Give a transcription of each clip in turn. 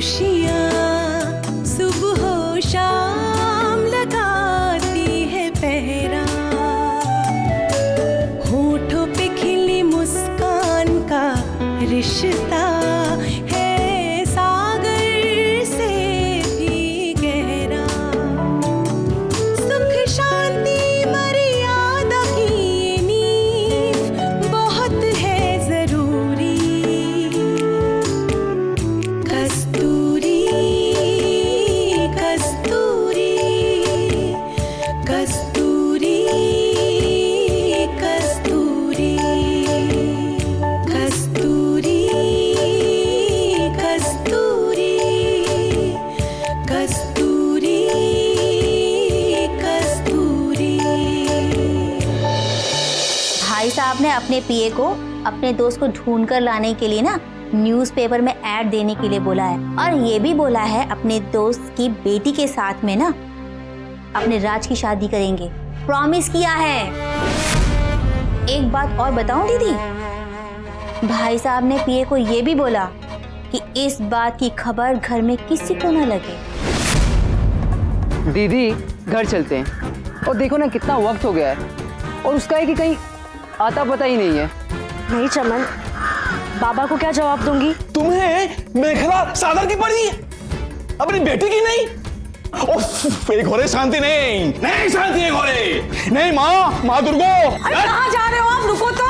खामोशियाँ सुबह हो शाम लगाती है पहरा, होठों पे खिली मुस्कान का रिश्ता है सागर से भी गहरा। सुख शांति मर्यादा की नींव बहुत है जरूरी। कस्तूरी कस्तूरी कस्तूरी कस्तूरी कस्तूरी कस्तूरी कस्तूरी कस्तूरी। भाई साहब ने अपने पीए को अपने दोस्त को ढूंढ कर लाने के लिए ना न्यूज़पेपर में ऐड देने के लिए बोला है, और ये भी बोला है अपने दोस्त की बेटी के साथ में ना अपने राज की शादी करेंगे, प्रॉमिस किया है। एक बात और बताऊं दीदी, भाई साहब ने पीए को ये भी बोला कि इस बात की खबर घर में किसी को ना लगे। दीदी घर चलते हैं, और देखो ना कितना वक्त हो गया है और उसका है कि कहीं आता पता ही नहीं है। नहीं चमन, बाबा को क्या जवाब दूंगी? तुम्हें मेखला सादर की पड़ी है, अपनी बेटी की नहीं। ओह, घोड़े शांति नहीं, नहीं शांति है घोड़े, नहीं माँ दुर्गो। कहाँ जा रहे हो आप? रुको तो।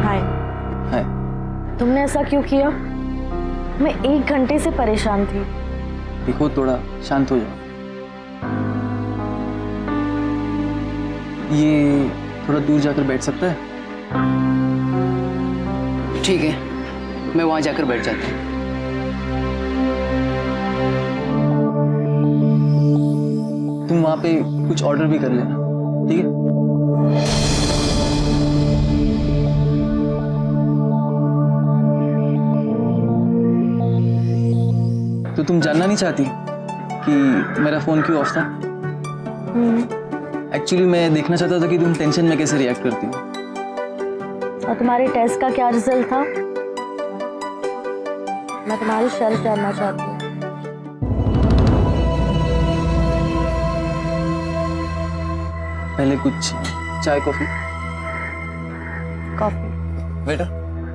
हाय, तुमने ऐसा क्यों किया? मैं 1 घंटे से परेशान थी। देखो थोड़ा शांत हो जाओ। ये थोड़ा दूर जाकर बैठ सकता है? ठीक है, मैं वहां जाकर बैठ जाता हूँ। तुम वहां पे कुछ ऑर्डर भी कर लेना, ठीक है? तो तुम जानना नहीं चाहती कि मेरा फोन क्यों ऑफ था? एक्चुअली मैं देखना चाहता था कि तुम टेंशन में कैसे रिएक्ट करती हो। और तुम्हारे टेस्ट का क्या रिजल्ट था? मैं तुम्हारी शेल्फ जानना चाहती हूँ। पहले कुछ चाय कॉफी। कॉफी। Waiter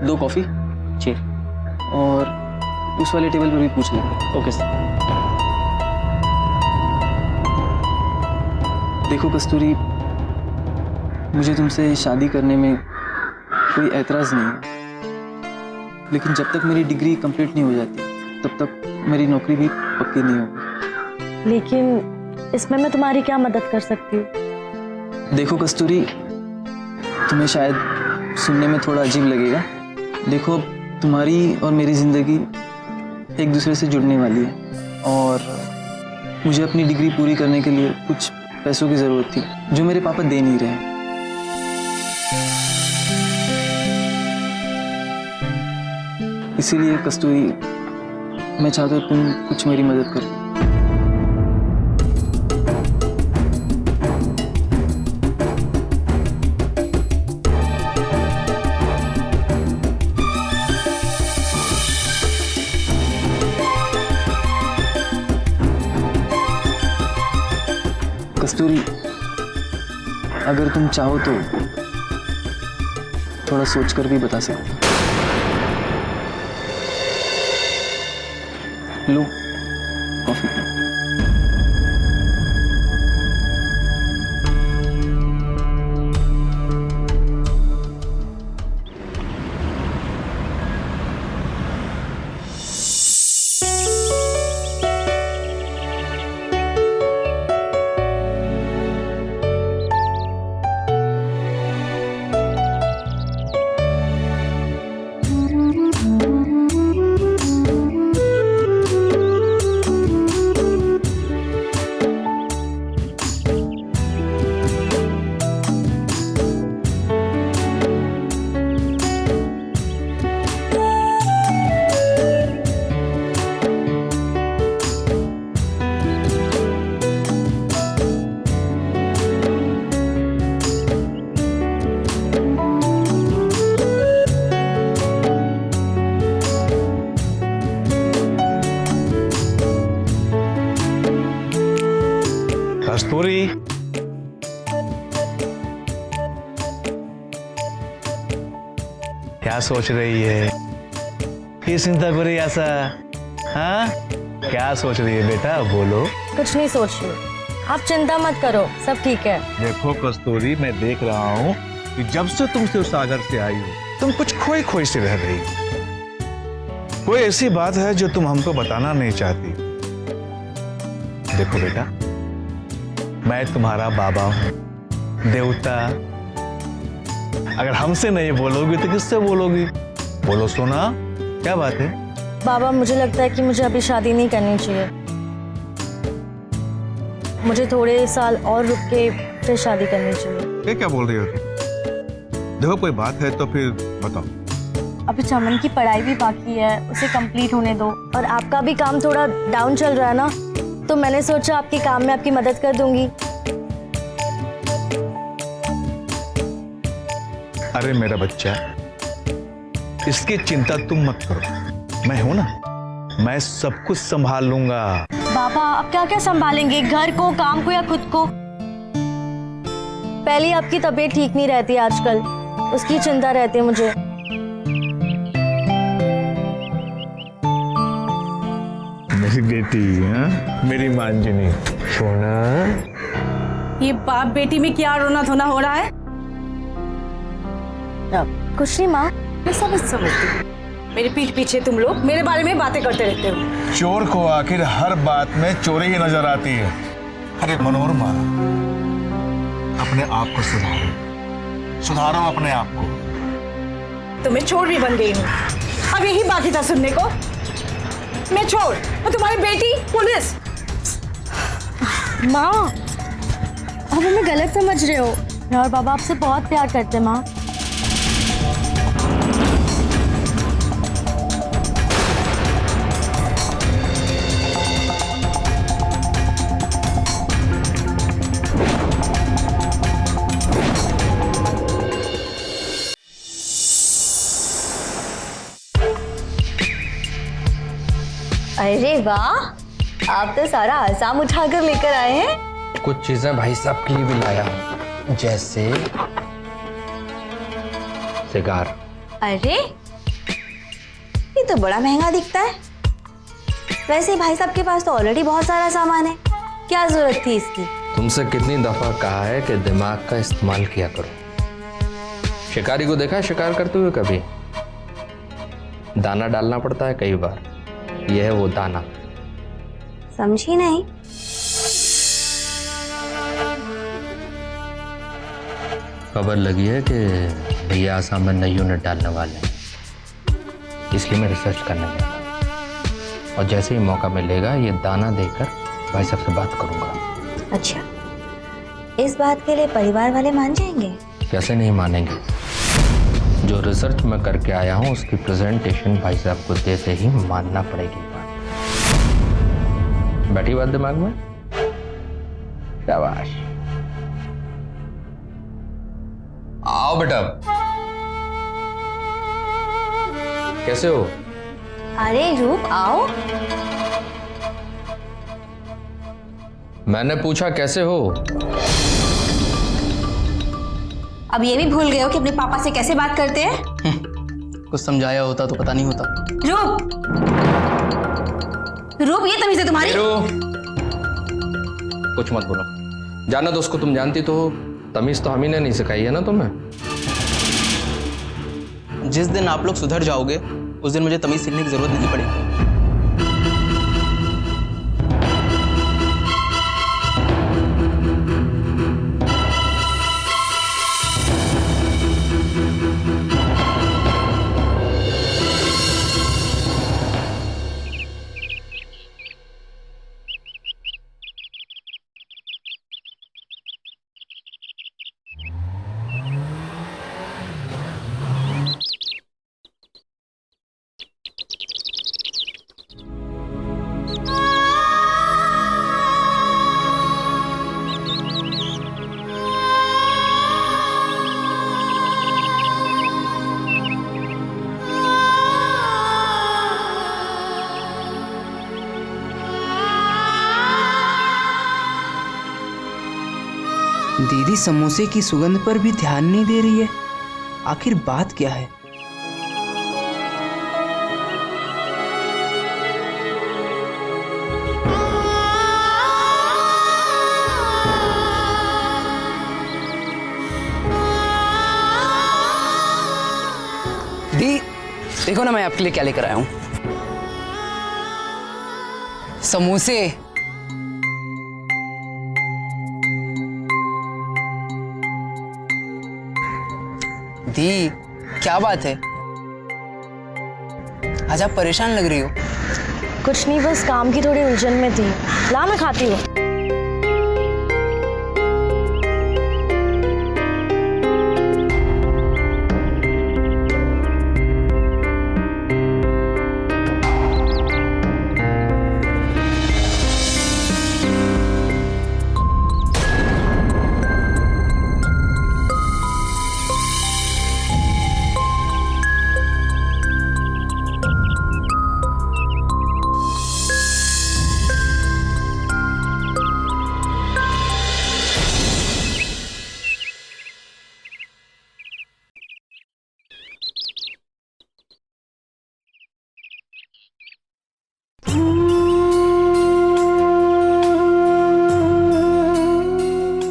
2 coffee. जी। और उस वाले टेबल पर भी पूछ लेंगे। Okay sir. देखो कस्तूरी, मुझे तुमसे शादी करने में कोई एतराज़ नहीं है, लेकिन जब तक मेरी डिग्री कंप्लीट नहीं हो जाती तब तक मेरी नौकरी भी पक्की नहीं होगी। लेकिन इसमें मैं तुम्हारी क्या मदद कर सकती हूँ? देखो कस्तूरी, तुम्हें शायद सुनने में थोड़ा अजीब लगेगा। देखो, तुम्हारी और मेरी ज़िंदगी एक दूसरे से जुड़ने वाली है, और मुझे अपनी डिग्री पूरी करने के लिए कुछ पैसों की ज़रूरत थी जो मेरे पापा दे नहीं रहे हैं। इसीलिए कस्तूरी, मैं चाहता हूँ तुम कुछ मेरी मदद करो। कस्तूरी, अगर तुम चाहो तो थोड़ा सोचकर भी बता सकते हो। लो कॉफी। क्या सोच रही है ये चिंता करी ऐसा? हाँ, क्या सोच रही है बेटा, बोलो। कुछ नहीं सोच रही, आप चिंता मत करो, सब ठीक है। देखो कस्तूरी, मैं देख रहा हूँ कि जब से तुमसे उस सागर से आई हो तुम कुछ खोई खोई से रह रही हो। कोई ऐसी बात है जो तुम हमको बताना नहीं चाहती। देखो बेटा, मैं तुम्हारा बाबा हूं, देवता। अगर हमसे नहीं बोलोगी तो किससे बोलोगी? बोलो सोना, क्या बात है? बाबा, मुझे लगता है कि मुझे अभी शादी नहीं करनी चाहिए। मुझे थोड़े साल और रुक के फिर शादी करनी चाहिए। ये क्या बोल रही हो तुम? देखो कोई बात है तो फिर बताओ। अभी चमन की पढ़ाई भी बाकी है, उसे कंप्लीट होने दो। और आपका भी काम थोड़ा डाउन चल रहा है ना, तो मैंने सोचा आपके काम में आपकी मदद कर दूंगी। अरे मेरा बच्चा, इसकी चिंता तुम मत करो, मैं हूं ना, मैं सब कुछ संभाल लूंगा। बाबा, आप क्या क्या संभालेंगे, घर को, काम को या खुद को? पहले आपकी तबीयत ठीक नहीं रहती आजकल, उसकी चिंता रहती है मुझे। मेरी बेटी, हाँ? मेरी मांजनी सोना। ये बाप बेटी में क्या रोना धोना हो रहा है? कुछ नहीं माँ। मैं समझती हूँ, मेरे पीठ पीछे तुम लोग मेरे बारे में बातें करते रहते हो। चोर को आखिर हर बात में चोरी ही नजर आती है। अरे मनोरमा, अपने आप को सुधारो अपने आप को। तो मैं चोर भी बन गई हूँ। अब यही बाकी था सुनने को। मैं चोर और तुम्हारी बेटी पुलिस। माँ, आप हमें गलत समझ रहे हो। मैं और बाबा आपसे बहुत प्यार करते हैं माँ। अरे वाह, आप तो सारा आसाम उठाकर लेकर आए हैं। कुछ चीजें भाई साहब के लिए भी लाया हूं, जैसे सिगार। अरे ये तो बड़ा महंगा दिखता है। वैसे भाई साहब के पास तो ऑलरेडी बहुत सारा सामान है, क्या जरूरत थी इसकी? तुमसे कितनी दफा कहा है कि दिमाग का इस्तेमाल किया करो। शिकारी को देखा शिकार करते हुए कभी? दाना डालना पड़ता है कई बार, यह है वो दाना। समझी नहीं। खबर लगी है कि भैया आसाम में नई यूनिट डालने वाले हैं, इसलिए मैं रिसर्च करने गया और जैसे ही मौका मिलेगा ये दाना देकर भाई साहब से बात करूंगा। अच्छा, इस बात के लिए परिवार वाले मान जाएंगे? कैसे नहीं मानेंगे? जो रिसर्च मैं करके आया हूं उसकी प्रेजेंटेशन भाई साहब को देते ही मानना पड़ेगी बात। बैठी बात दिमाग में? शाबाश, आओ बेटा। कैसे हो? अरे रूप, आओ। मैंने पूछा कैसे हो? अब ये भी भूल गए हो कि अपने पापा से कैसे बात करते हैं? कुछ समझाया होता तो पता नहीं होता। रूप, रूप, ये तमीज है तुम्हारी? कुछ मत बोलो। जाना तो उसको तुम जानती तो हो, तमीज तो हम ही ने नहीं सिखाई है ना तुम्हें। जिस दिन आप लोग सुधर जाओगे उस दिन मुझे तमीज सीखने की जरूरत नहीं पड़ेगी। दीदी समोसे की सुगंध पर भी ध्यान नहीं दे रही है, आखिर बात क्या है? देखो ना मैं आपके लिए क्या लेकर आया हूँ, समोसे। दी, क्या बात है, आज आप परेशान लग रही हो। कुछ नहीं, बस काम की थोड़ी उलझन में थी। ला मैं खाती हूँ।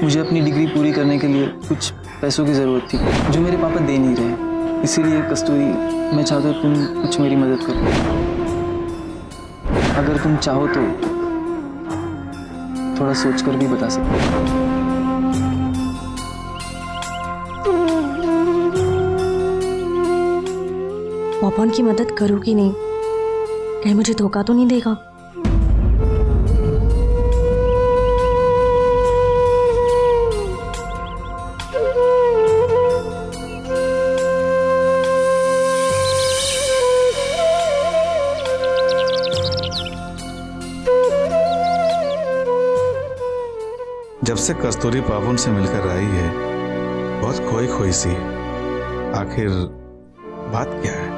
मुझे अपनी डिग्री पूरी करने के लिए कुछ पैसों की ज़रूरत थी जो मेरे पापा दे नहीं रहे। इसीलिए कस्तूरी, मैं चाहता हूँ तुम कुछ मेरी मदद करो। अगर तुम चाहो तो थोड़ा सोच कर भी बता सकते हो। पापा उनकी मदद करूँ कि नहीं, कहीं मुझे धोखा तो नहीं देगा। जब से कस्तूरी पावन से मिलकर आई है, बहुत खोई खोई सी। आखिर बात क्या है?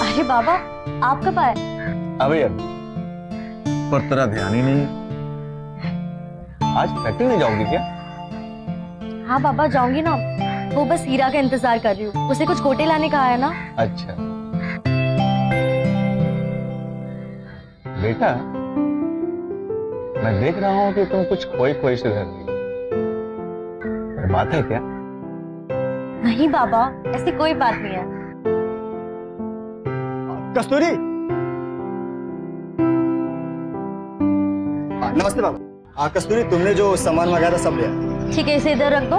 अरे बाबा, आप कब आए? अबे यार, पर तेरा ध्यान ही नहीं है। आज फैक्ट्री नहीं जाओगी क्या? हाँ बाबा, जाऊंगी ना। वो बस हीरा का इंतजार कर रही हूँ, उसे कुछ गोटे लाने का है ना। अच्छा बेटा, मैं देख रहा हूँ कि तुम कुछ खोई खोई से रह रही हो। बात है क्या? नहीं बाबा, ऐसी कोई बात नहीं है। कस्तूरी, नमस्ते बाबा। हाँ कस्तूरी, तुमने जो सामान वगैरह सब लिया? ठीक है, इसे इधर रख दो।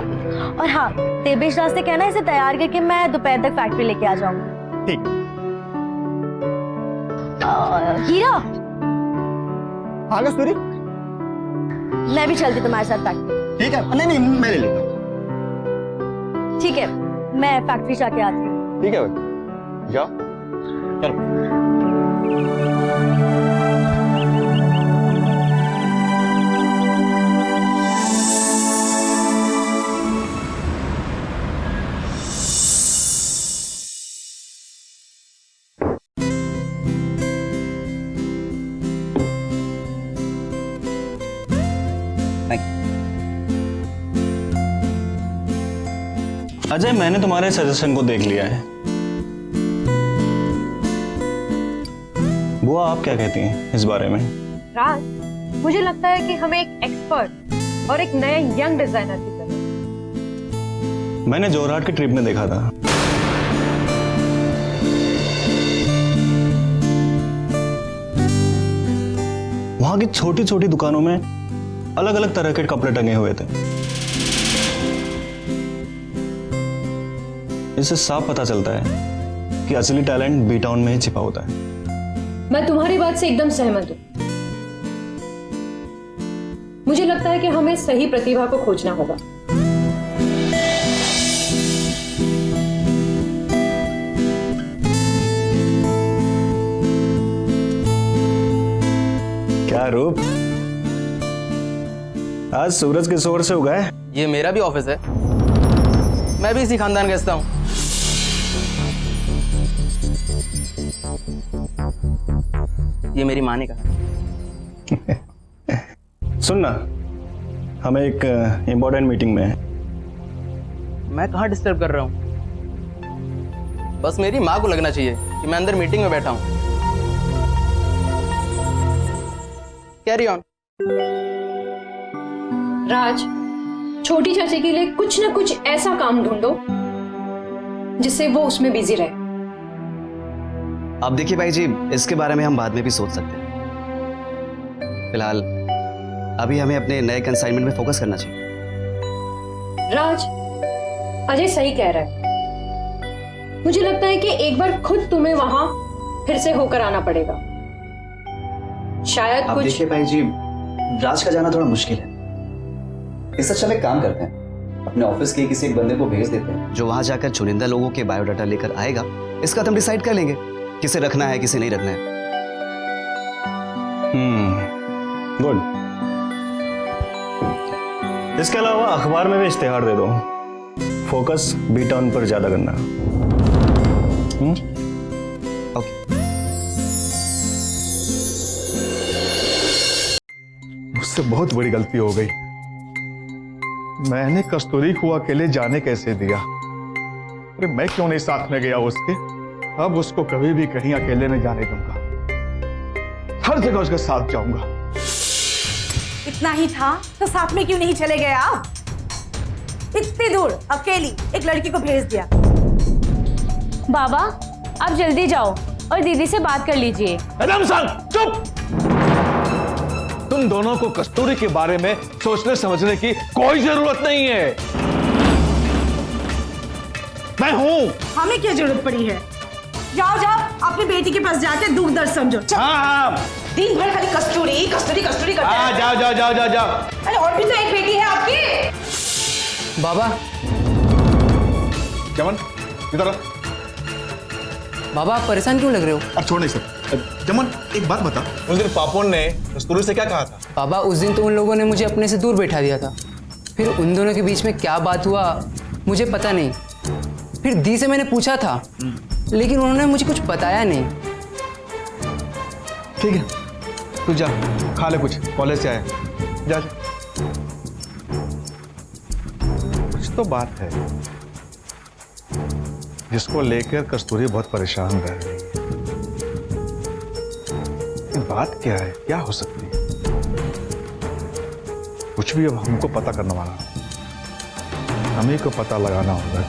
और हाँ, देवेश दास से कहना इसे तैयार करके मैं दोपहर तक फैक्ट्री लेके आ जाऊंगी। ठीक। हीरा। हाँ कस्तूरी, मैं भी चलती तुम्हारे साथ फैक्ट्री। ठीक है। नहीं नहीं, मैं ले लेता हूँ। ठीक है, मैं फैक्ट्री जाके आती हूँ। ठीक है बेटा, जाओ। चलो। अजय, मैंने तुम्हारे सजेशन को देख लिया है। बुआ, आप क्या कहती हैं इस बारे में? राज, मुझे लगता है कि हमें एक एक्सपर्ट और एक नया यंग डिजाइनर की जरूरत है। मैंने जोरहाट की ट्रिप में देखा था, वहां की छोटी छोटी दुकानों में अलग अलग तरह के कपड़े टंगे हुए थे। इससे साफ पता चलता है कि असली टैलेंट बी टाउन में ही छिपा होता है। मैं तुम्हारी बात से एकदम सहमत हूं। मुझे लगता है कि हमें सही प्रतिभा को खोजना होगा। क्या रूप, आज सूरज के शोर से उगा है। ये मेरा भी ऑफिस है, मैं भी इसी खानदान का हिस्सा हूँ। ये मेरी माँ ने कहा। सुन ना, हमें एक इम्पोर्टेंट मीटिंग में है। मैं कहाँ डिस्टर्ब कर रहा हूँ? बस मेरी माँ को लगना चाहिए कि मैं अंदर मीटिंग में बैठा हूँ। Carry on. राज, छोटी चाची के लिए कुछ ना कुछ ऐसा काम ढूंढो जिससे वो उसमें बिजी रहे। अब देखिए भाई जी, इसके बारे में हम बाद में भी सोच सकते हैं। फिलहाल अभी हमें अपने नए कंसाइनमेंट में फोकस करना चाहिए। राज, अजय सही कह रहा है। मुझे लगता है कि एक बार खुद तुम्हें वहां फिर से होकर आना पड़ेगा। शायद अब कुछ। देखिए भाई जी, राज का जाना थोड़ा मुश्किल है। इससे अच्छा एक काम करते हैं, अपने ऑफिस के किसी एक बंदे को भेज देते हैं जो वहां जाकर चुनिंदा लोगों के बायोडाटा लेकर आएगा। इसका हम डिसाइड कर लेंगे किसे रखना है किसे नहीं रखना है। गुड। इसके अलावा अखबार में भी इश्तेहार दे दो। फोकस बी टाउन पर ज्यादा करना। ओके। मुझसे बहुत बड़ी गलती हो गई। मैंने कस्तूरी को अकेले जाने कैसे दिया? अरे मैं क्यों नहीं साथ में गया उसके? अब उसको कभी भी कहीं अकेले नहीं जाने दूंगा। हर जगह उसके साथ जाऊंगा। इतना ही था तो साथ में क्यों नहीं चले गए आप? इतनी दूर अकेली एक लड़की को भेज दिया। बाबा, आप जल्दी जाओ और दीदी से बात कर लीजिए। एकदम शांत, चुप। तुम दोनों को कस्तूरी के बारे में सोचने समझने की कोई जरूरत नहीं है। मैं हूं। हमें क्या जरूरत पड़ी है? जाओ जाओ अपनी बेटी के पास जाके दुख दर्द समझो। हाँ, दिन भर खाली कस्तूरी कस्तूरी कस्तूरी करते हाँ, हैं। जाओ जाओ जाओ जाओ जाओ। अरे और भी तो एक बेटी है आपकी। बाबा, चमन इधर आ। बाबा आप परेशान क्यों लग रहे हो? अब छोड़ नहीं सकते। चमन एक बात बता, उस दिन पापोन ने कस्तूरी से क्या कहा था? बाबा उस दिन तो उन लोगों ने मुझे अपने से दूर बैठा दिया था। फिर उन दोनों के बीच में क्या बात हुआ मुझे पता नहीं। फिर दी से मैंने पूछा था, लेकिन उन्होंने मुझे कुछ बताया नहीं। ठीक है, तू जा खा ले कुछ, कॉलेज से आया। जा जा। कुछ तो बात है जिसको लेकर कस्तूरी बहुत परेशान रह रही है। बात क्या है? क्या हो सकती है? कुछ भी अब हमको पता करना वाला, हमें को पता लगाना होगा।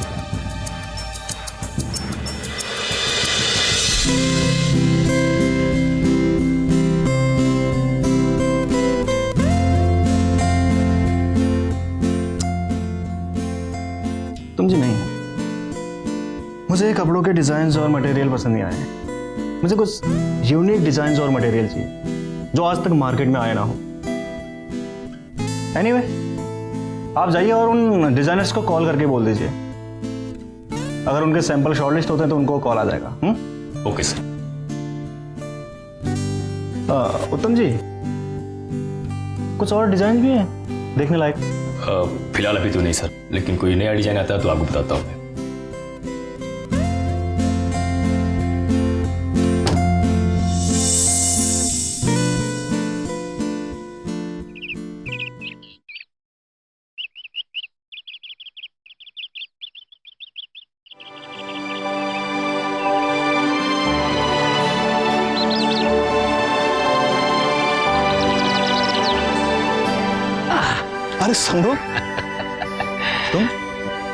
तुम जी नहीं, मुझे कपड़ों के डिजाइन और मटेरियल पसंद नहीं आए। मुझे कुछ यूनिक डिजाइन और मटेरियल चाहिए जो आज तक मार्केट में आया ना हो। एनीवे, आप जाइए और उन डिजाइनर्स को कॉल करके बोल दीजिए। अगर उनके सैंपल शॉर्टलिस्ट होते हैं तो उनको कॉल आ जाएगा। Okay sir. उत्तम जी, कुछ और डिजाइन भी है देखने लायक? फिलहाल अभी तो नहीं सर, लेकिन कोई नया डिजाइन आता है तो आपको बताता हूँ मैं। अरे समरो, तुम?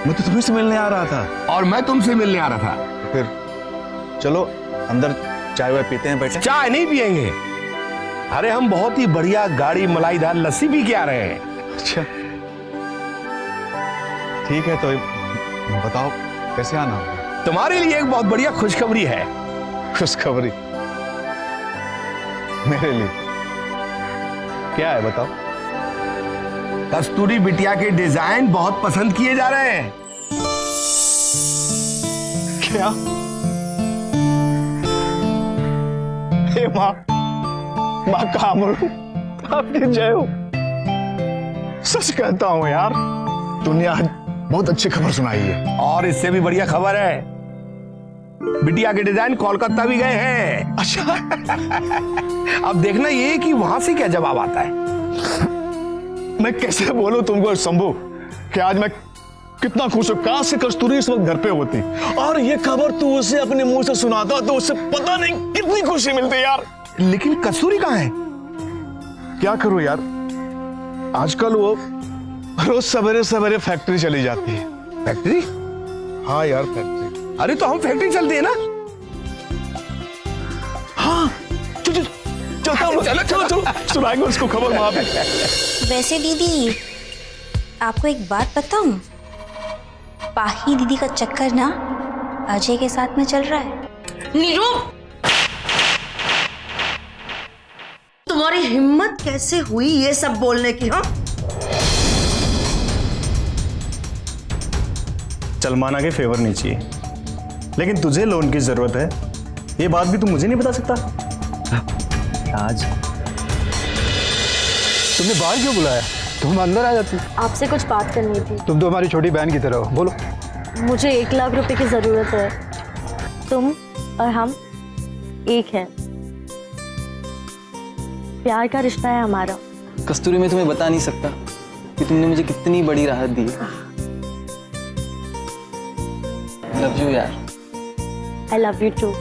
मैं तो तुम्हीं से मिलने आ रहा था। और मैं तुमसे मिलने आ रहा था। फिर चलो अंदर चाय वाय पीते हैं, बैठे। चाय नहीं पियेंगे, अरे हम बहुत ही बढ़िया गाढ़ी मलाईदार लस्सी पी के आ रहे हैं। अच्छा ठीक है, तो बताओ कैसे आना होगा? तुम्हारे लिए एक बहुत बढ़िया खुशखबरी है। खुशखबरी? मेरे लिए क्या है बताओ? कस्तूरी बिटिया के डिजाइन बहुत पसंद किए जा रहे हैं। क्या? हे माँ, माँ कामरू, आपकी जय हो। सच कहता हूं यार, दुनिया बहुत अच्छी खबर सुनाई है। और इससे भी बढ़िया खबर है, बिटिया के डिजाइन कोलकाता भी गए हैं। अच्छा। अब देखना ये कि वहां से क्या जवाब आता है। मैं कैसे बोलूं तुमको शंभू कि आज मैं कितना खुश हूं। काश से कस्तूरी इस वक्त घर पे होती और ये खबर तू उसे अपने मुंह से सुनाता तो उससे पता नहीं कितनी खुशी मिलती यार। लेकिन कस्तूरी कहाँ है? क्या करूं यार, आजकल वो रोज सवेरे सवेरे फैक्ट्री चली जाती है। फैक्ट्री? हाँ यार फैक्ट्री। अरे तो हम फैक्ट्री चलते हैं ना। हाँ चलो चलो चलो सुनाएंगे उसको खबर वहां पे। वैसे दीदी आपको एक बात बताऊं, पाही दीदी का चक्कर ना अजय के साथ में चल रहा है। नीरू, तुम्हारी हिम्मत कैसे हुई ये सब बोलने की? हाँ, सलमाना के फेवर नहीं चाहिए, लेकिन तुझे लोन की जरूरत है, ये बात भी तू मुझे नहीं बता सकता? राज, तुमने बाहर क्यों बुलाया? तुम अंदर आ जाती। आपसे कुछ बात करनी थी। तुम तो हमारी छोटी बहन की तरह हो, बोलो। मुझे 1 लाख रुपए की ज़रूरत है। तुम और हम एक हैं। प्यार का रिश्ता है हमारा। कस्तूरी, मैं तुम्हें बता नहीं सकता कि तुमने मुझे कितनी बड़ी राहत दी है। लव यू यार। I love you too.